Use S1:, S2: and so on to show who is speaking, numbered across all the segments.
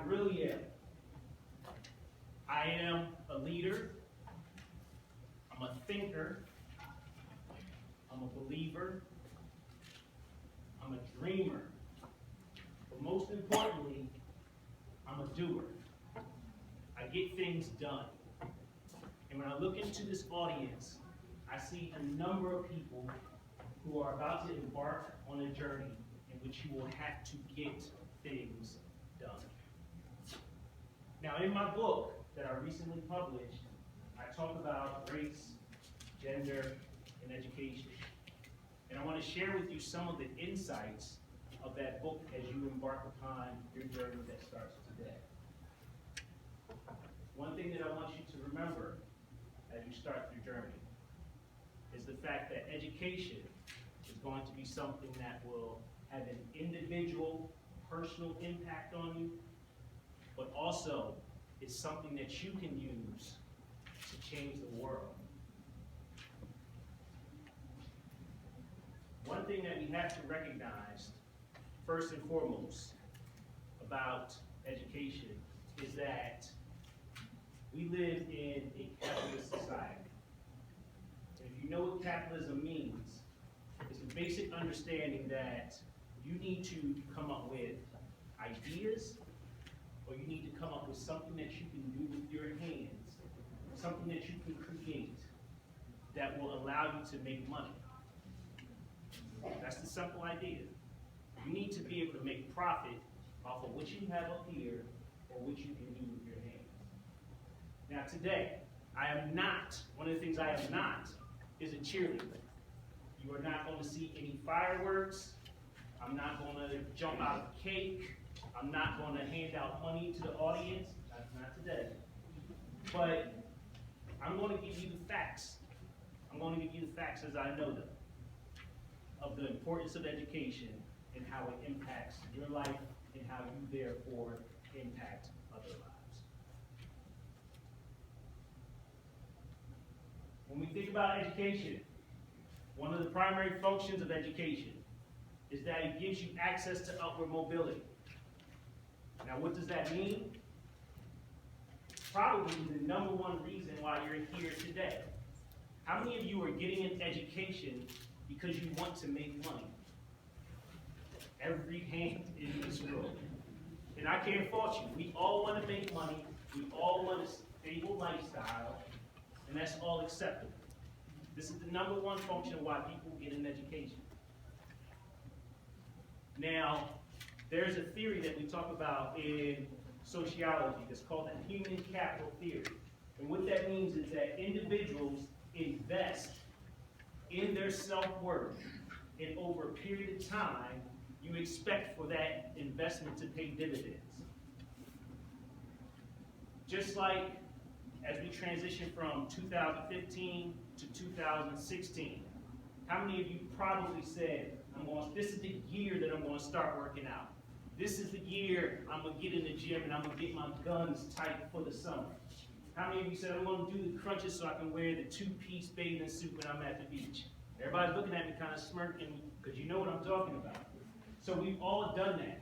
S1: really am. I am a leader. I'm a thinker. I'm a believer. I'm a dreamer. But most importantly, I'm a doer. I get things done. And when I look into this audience, I see a number of people who are about to embark on a journey in which you will have to get things done. Now, in my book that I recently published, I talk about race, gender, and education. And I want to share with you some of the insights of that book as you embark upon your journey that starts today. One thing that I want you to remember as you start your journey is the fact that education is going to be something that will have an individual, personal impact on you, but also it's something that you can use to change the world. One thing that we have to recognize, first and foremost, about education is that we live in a capitalist society. And if you know what capitalism means, it's the basic understanding that you need to come up with ideas, or you need to come up with something that you can do with your hands, something that you can create that will allow you to make money. That's the simple idea. You need to be able to make profit off of what you have up here or what you can do with your hands. Now today, one of the things I am not is a cheerleader. You are not going to see any fireworks. I'm not going to jump out of a cake. I'm not going to hand out money to the audience. That's not today. But I'm going to give you the facts. I'm going to give you the facts as I know them, of the importance of education and how it impacts your life and how you therefore impact other lives. When we think about education, one of the primary functions of education is that it gives you access to upward mobility. Now, what does that mean? Probably the number one reason why you're here today. How many of you are getting an education because you want to make money? Every hand in this room. And I can't fault you. We all want to make money. We all want a stable lifestyle. And that's all acceptable. This is the number one function of why people get an education. Now, there's a theory that we talk about in sociology that's called the human capital theory. And what that means is that individuals invest in their self-worth, and over a period of time, you expect for that investment to pay dividends. Just like as we transition from 2015 to 2016, how many of you probably said, this is the year that I'm going to start working out. This is the year I'm going to get in the gym and I'm going to get my guns tight for the summer. How many of you said, I'm going to do the crunches so I can wear the two-piece bathing suit when I'm at the beach? Everybody's looking at me kind of smirking because you know what I'm talking about. So we've all done that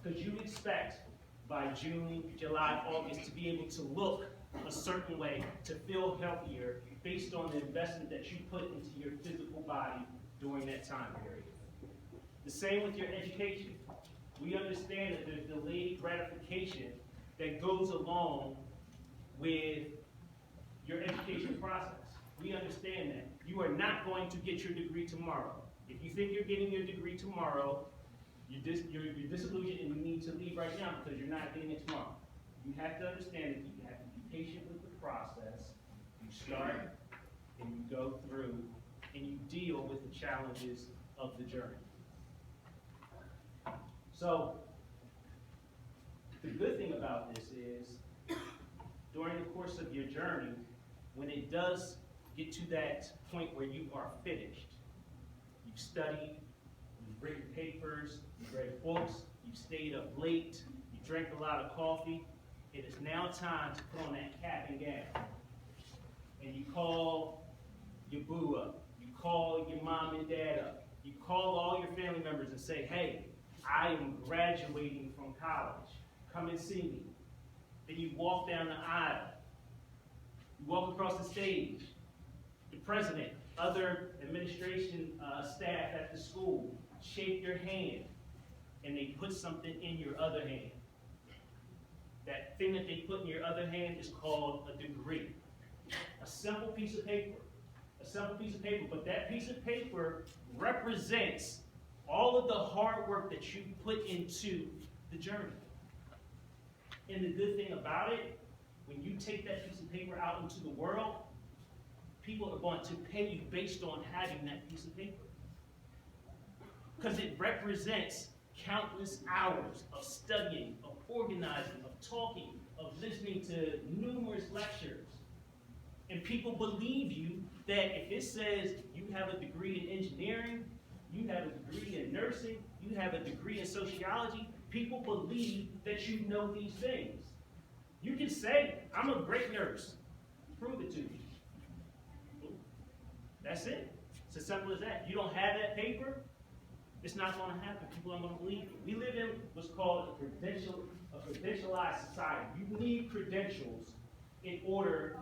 S1: because you expect by June, July, August to be able to look a certain way, to feel healthier based on the investment that you put into your physical body during that time period. The same with your education. We understand that there's delayed gratification that goes along with your education process. We understand that. You are not going to get your degree tomorrow. If you think you're getting your degree tomorrow, you're disillusioned and you need to leave right now because you're not getting it tomorrow. You have to understand that you have to be patient with the process. You start and you go through and you deal with the challenges of the journey. So, the good thing about this is, during the course of your journey, when it does get to that point where you are finished, you've studied, you've written papers, you've read books, you've stayed up late, you drank a lot of coffee, it is now time to put on that cap and gown. And you call your boo up, you call your mom and dad up, you call all your family members and say, hey, I am graduating from college. come and see me. Then you walk down the aisle. You walk across the stage. The president, other administration staff at the school shake your hand, and they put something in your other hand. That thing that they put in your other hand is called a degree. A simple piece of paper. A simple piece of paper, but that piece of paper represents all of the hard work that you put into the journey. And the good thing about it, when you take that piece of paper out into the world, people are going to pay you based on having that piece of paper. Because it represents countless hours of studying, of organizing, of talking, of listening to numerous lectures. And people believe you that if it says you have a degree in engineering, you have a degree in nursing, you have a degree in sociology, people believe that you know these things. You can say, I'm a great nurse. Prove it to me. That's it. It's as simple as that. You don't have that paper, it's not going to happen. People aren't going to believe you. We live in what's called a credentialized society. You need credentials in order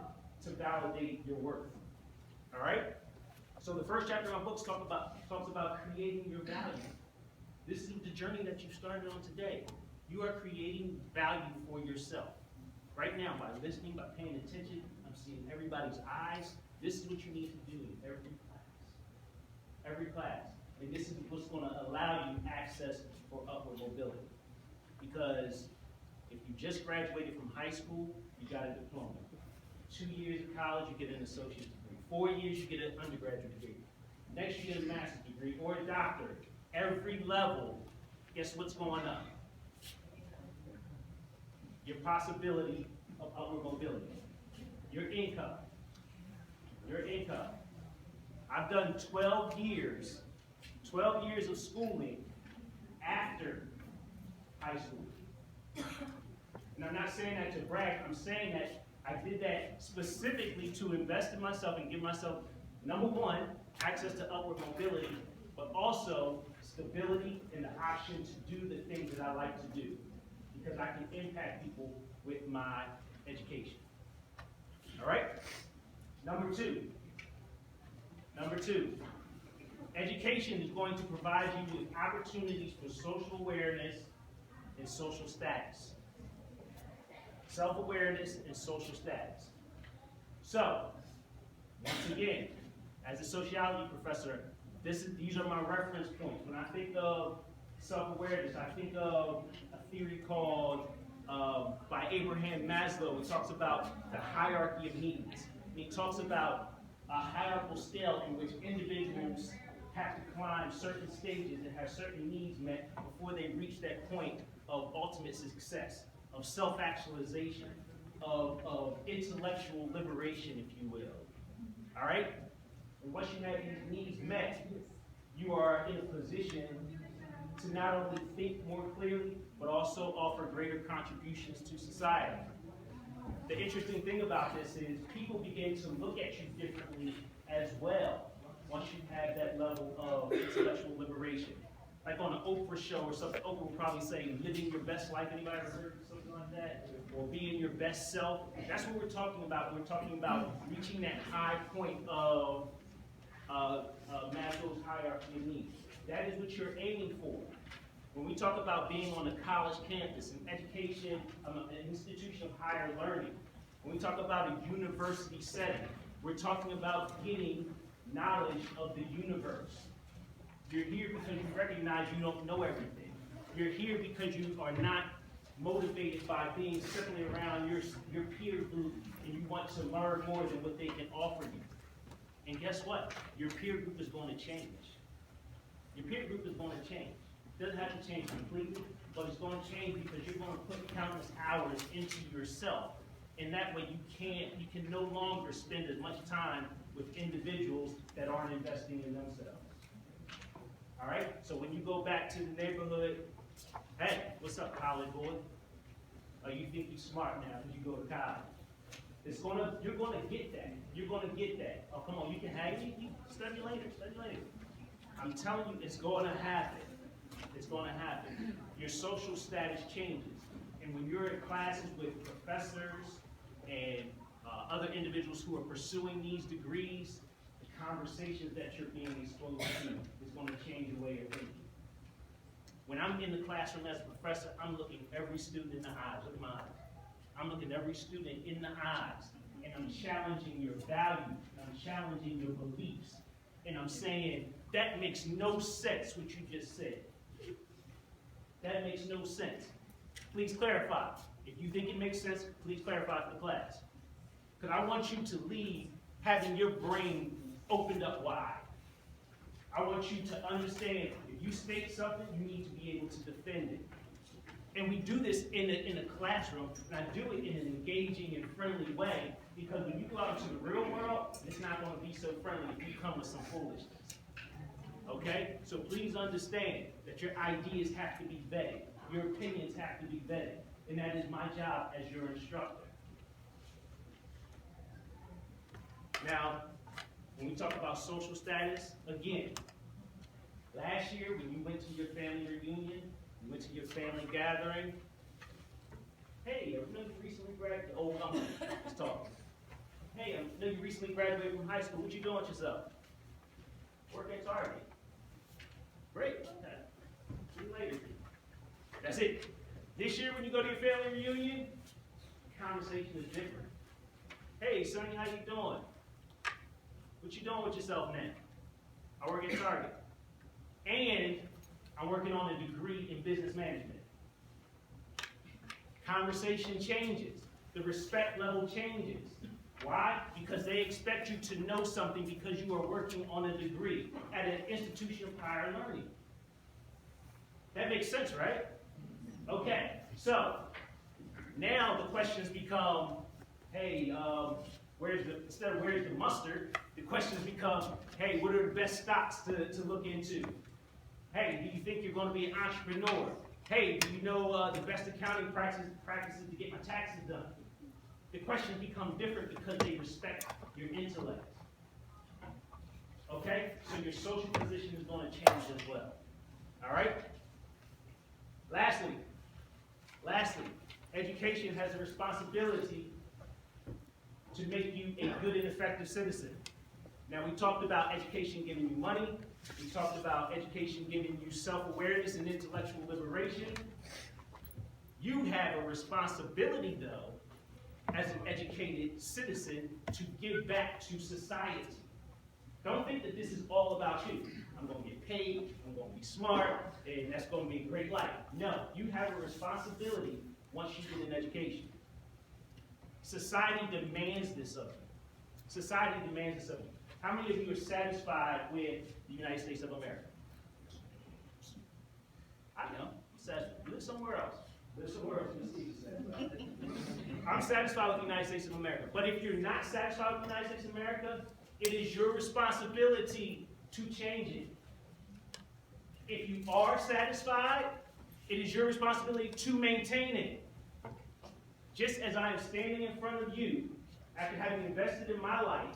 S1: to validate your worth. All right? So the first chapter of our books talks about creating your value. This is the journey that you started on today. You are creating value for yourself. Right now, by listening, by paying attention, I'm seeing everybody's eyes. This is what you need to do in every class. Every class. And this is what's going to allow you access for upward mobility. Because if you just graduated from high school, you got a diploma. 2 years of college, you get an associate's degree. 4 years, you get an undergraduate degree. Next, you get a master's degree or a doctorate. Every level, guess what's going up? Your possibility of upward mobility. Your income. Your income. I've done 12 years of schooling after high school. And I'm not saying that to brag, I'm saying that I did that specifically to invest in myself and give myself, number one, access to upward mobility, but also stability and the option to do the things that I like to do, because I can impact people with my education. All right? Number two, education is going to provide you with opportunities for social awareness and social status. Self-awareness and social status. So, once again, as a sociology professor, these are my reference points. When I think of self-awareness, I think of a theory called, by Abraham Maslow. It talks about the hierarchy of needs. And he talks about a hierarchical scale in which individuals have to climb certain stages and have certain needs met before they reach that point of ultimate success, of self-actualization, of intellectual liberation, if you will. All right? And once you have these needs met, you are in a position to not only think more clearly, but also offer greater contributions to society. The interesting thing about this is people begin to look at you differently as well once you have that level of intellectual liberation. Like on an Oprah show or something, Oprah will probably say, living your best life. Anybody ever heard something like that? Or being your best self. That's what we're talking about. We're talking about reaching that high point of Maslow's hierarchy of needs. That is what you're aiming for. When we talk about being on a college campus, an education, an institution of higher learning, when we talk about a university setting, we're talking about getting knowledge of the universe. You're here because you recognize you don't know everything. You're here because you are not motivated by being simply around your peer group and you want to learn more than what they can offer you. And guess what? Your peer group is going to change. Your peer group is going to change. It doesn't have to change completely, but it's going to change because you're going to put countless hours into yourself. And that way you can no longer spend as much time with individuals that aren't investing in themselves. All right? So when you go back to the neighborhood, hey, what's up, college boy? Oh, you think you're smart now because you go to college. You're gonna get that. You're gonna get that. Oh, come on, you can hang it. Study later. I'm telling you, it's gonna happen. It's gonna happen. Your social status changes. And when classes with professors and other individuals who are pursuing these degrees, the conversations that you're being exposed to is going to change your way of thinking. When I'm in the classroom as a professor, I'm looking every student in the eyes. Look at my eyes. I'm looking every student in the eyes, and I'm challenging your values, and I'm challenging your beliefs, and I'm saying, that makes no sense what you just said. That makes no sense. Please clarify. If you think it makes sense, please clarify for the class. Because I want you to leave having your brain opened up wide. I want you to understand, if you state something, you need to be able to defend it. And we do this in a classroom, and I do it in an engaging and friendly way, because when you go out into the real world, it's not going to be so friendly if you come with some foolishness. Okay? So please understand that your ideas have to be vetted. Your opinions have to be vetted. And that is my job as your instructor. Now, when we talk about social status, again, last year when you went to your family reunion, you went to your family gathering, hey, I know you recently graduated, oh, I'm just talking. Hey, I know you recently graduated from high school, what you doing with yourself? Work at Target. Great, okay. See you later. That's it. This year when you go to your family reunion, the conversation is different. Hey, Sonny, how you doing? What you doing with yourself now? I work at Target. And I'm working on a degree in business management. Conversation changes. The respect level changes. Why? Because they expect you to know something because you are working on a degree at an institution of higher learning. That makes sense, right? Okay, so now the questions become, hey, instead of where's the mustard, the questions become, hey, what are the best stocks to look into? Hey, do you think you're going to be an entrepreneur? Hey, do you know the best accounting practices to get my taxes done? The questions become different because they respect your intellect. Okay? So your social position is going to change as well. All right? Lastly, education has a responsibility to make you a good and effective citizen. Now, we talked about education giving you money. We talked about education giving you self-awareness and intellectual liberation. You have a responsibility, though, as an educated citizen, to give back to society. Don't think that this is all about you. I'm going to get paid, I'm going to be smart, and that's going to be a great life. No, you have a responsibility once you get an education. Society demands this of you. Society demands this of you. How many of you are satisfied with the United States of America? I know. Live somewhere else. Live somewhere else. I'm satisfied with the United States of America. But if you're not satisfied with the United States of America, it is your responsibility to change it. If you are satisfied, it is your responsibility to maintain it. Just as I am standing in front of you, after having invested in my life,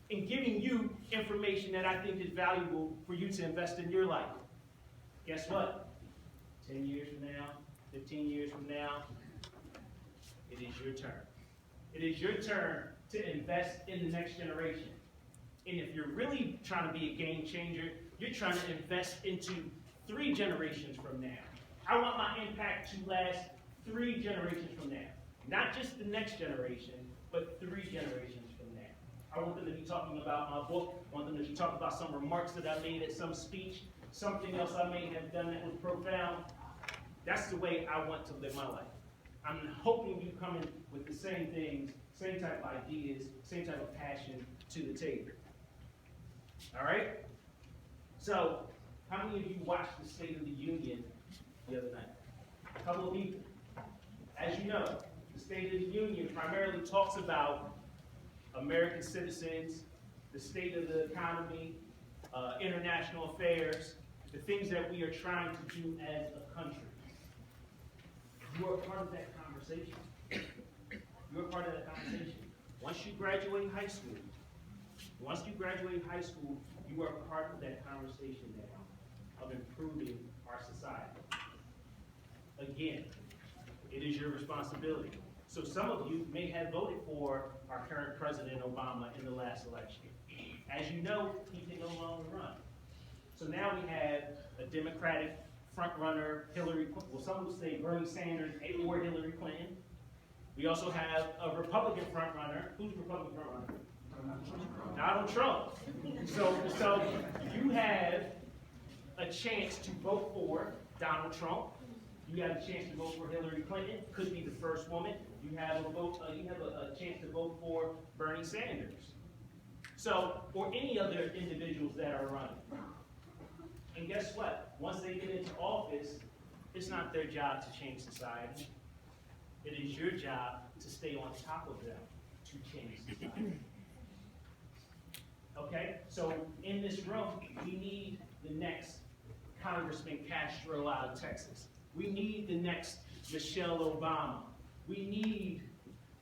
S1: and giving you information that I think is valuable for you to invest in your life. Guess what? 10 years from now, 15 years from now, it is your turn. It is your turn to invest in the next generation. And if you're really trying to be a game changer, you're trying to invest into 3 generations from now. I want my impact to last 3 generations from now. Not just the next generation, but 3 generations from now. I want them to be talking about my book. I want them to be talking about some remarks that I made at some speech, something else I may have done that was profound. That's the way I want to live my life. I'm hoping you come in with the same things, same type of ideas, same type of passion to the table. All right? So, how many of you watched the State of the Union the other night? A couple of people. As you know, the State of the Union primarily talks about American citizens, the state of the economy, international affairs, the things that we are trying to do as a country. You are part of that conversation. You're part of that conversation. Once you graduate high school, you are part of that conversation now of improving our society. Again, It is your responsibility. So some of you may have voted for our current President Obama in the last election. As you know, he can no longer run. So now we have a Democratic frontrunner, Hillary Clinton. Well, some would say Bernie Sanders or Hillary Clinton. We also have a Republican frontrunner. Who's the Republican frontrunner? Donald Trump. So you have a chance to vote for Donald Trump. You have a chance to vote for Hillary Clinton. Could be the first woman. You have a chance to vote for Bernie Sanders. So, or any other individuals that are running. And guess what? Once they get into office, it's not their job to change society. It is your job to stay on top of them to change society. Okay? So in this room, we need the next Congressman Castro out of Texas. We need the next Michelle Obama. We need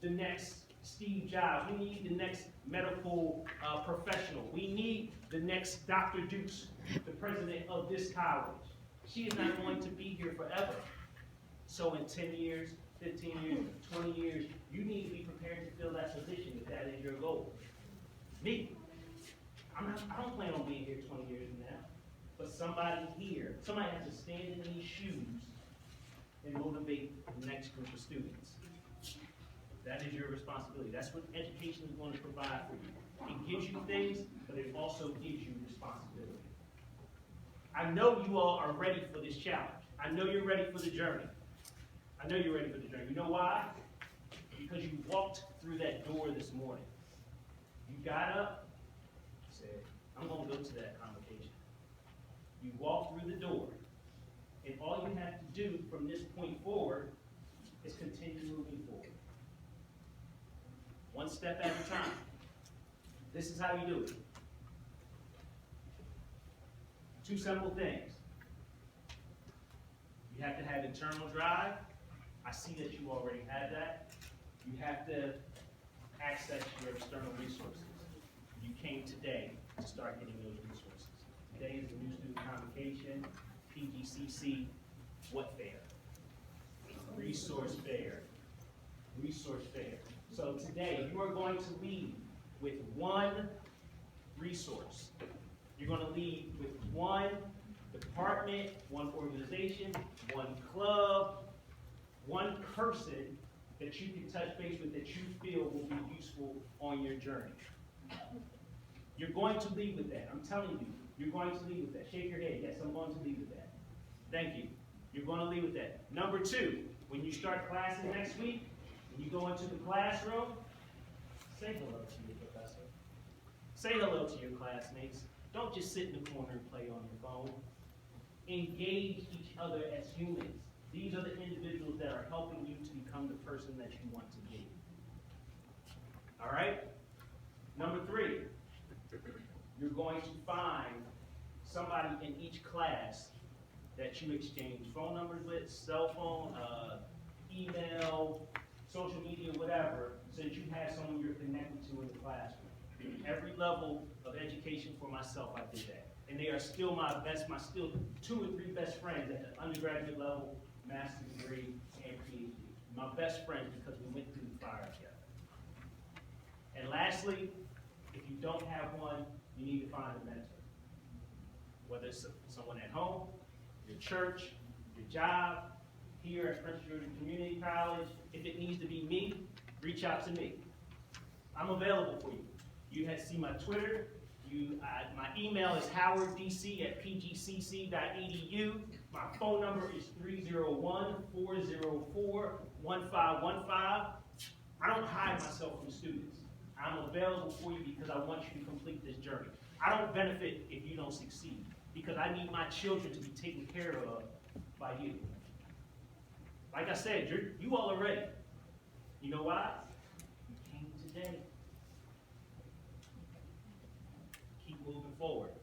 S1: the next Steve Jobs. We need the next medical professional. We need the next Dr. Dukes, the president of this college. She is not going to be here forever. So in 10 years, 15 years, 20 years, you need to be prepared to fill that position if that is your goal. Me, I don't plan on being here 20 years from now. But somebody here, somebody has to stand in these shoes and motivate the next group of students. That is your responsibility. That's what education is going to provide for you. It gives you things, but it also gives you responsibility. I know you all are ready for this challenge. I know you're ready for the journey. I know you're ready for the journey. You know why? Because you walked through that door this morning. You got up, said, I'm going to go to that convocation. You walked through the door, and all you have to do from this point forward is continue moving forward. One step at a time. This is how you do it. Two simple things. You have to have internal drive. I see that you already have that. You have to access your external resources. You came today to start getting those resources. Today is the new student convocation, PGCC, what fair? Resource fair. Resource fair. So today, you are going to lead with one resource. You're going to lead with one department, one organization, one club, one person that you can touch base with that you feel will be useful on your journey. You're going to lead with that. I'm telling you, you're going to lead with that. Shake your head. Yes, I'm going to lead with that. Thank you. You're going to lead with that. Number two, when you start classes next week, when you go into the classroom, say hello to your professor. Say hello to your classmates. Don't just sit in the corner and play on your phone. Engage each other as humans. These are the individuals that are helping you to become the person that you want to be. All right? Number three, you're going to find somebody in each class that you exchange phone numbers with, cell phone, email, social media, whatever, so that you have someone you're connected to in the classroom. Every level of education for myself, I did that. And they are still my still 2 or 3 best friends at the undergraduate level, master's degree, and PhD. My best friends because we went through the fire together. And lastly, if you don't have one, you need to find a mentor. Whether it's someone at home, your church, your job, here at Prince George Community College. If it needs to be me, reach out to me. I'm available for you. You have see my Twitter. My email is howarddc@pgcc.edu. My phone number is 301-404-1515. I don't hide myself from students. I'm available for you because I want you to complete this journey. I don't benefit if you don't succeed because I need my children to be taken care of by you. Like I said, you all are ready. You know why? You came today. Keep moving forward.